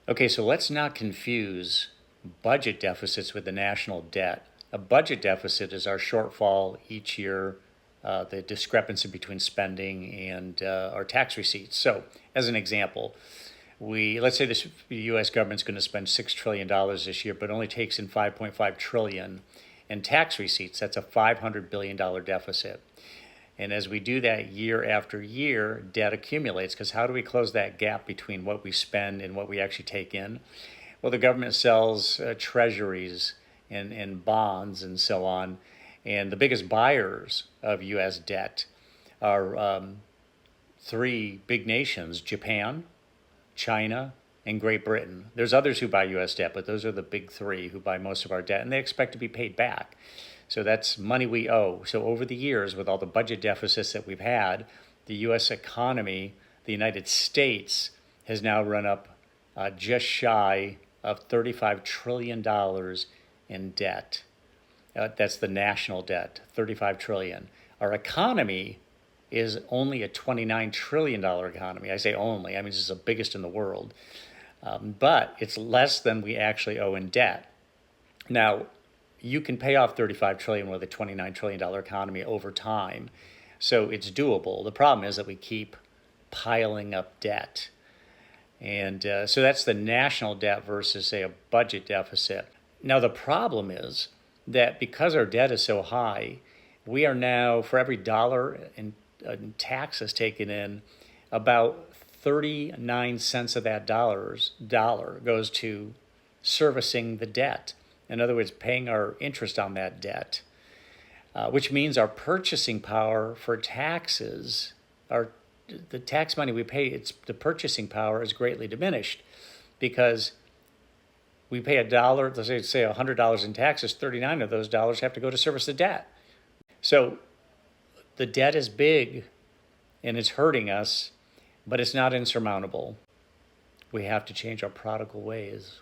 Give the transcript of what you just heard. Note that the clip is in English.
Okay, so let's not confuse budget deficits with the national debt. A budget deficit is our shortfall each year, the discrepancy between spending and our tax receipts. So, as an example, let's say the U.S. government's going to spend $6 trillion this year, but only takes in 5.5 trillion in tax receipts. That's a $500 billion deficit. And as we do that year after year, debt accumulates, because how do we close that gap between what we spend and what we actually take in? Well, the government sells treasuries and bonds and so on. And the biggest buyers of U.S. debt are three big nations: Japan, China, and Great Britain. There's others who buy U.S. debt, but those are the big three who buy most of our debt, and they expect to be paid back. So that's money we owe. So over the years, with all the budget deficits that we've had, the U.S. economy, the United States, has now run up just shy of $35 trillion in debt. That's the national debt, $35 trillion. Our economy is only a $29 trillion economy. I say only, I mean, this is the biggest in the world. But it's less than we actually owe in debt. Now, you can pay off $35 trillion with a $29 trillion economy over time. So it's doable. The problem is that we keep piling up debt. And so that's the national debt versus, say, a budget deficit. Now, the problem is that because our debt is so high, we are now, for every dollar in taxes taken in, about 39 cents of that dollar goes to servicing the debt. In other words, paying our interest on that debt, which means our purchasing power for taxes, the tax money we pay, the purchasing power is greatly diminished, because we pay $1, let's say $100 in taxes, 39 of those dollars have to go to service the debt. So the debt is big and it's hurting us, but it's not insurmountable. We have to change our prodigal ways.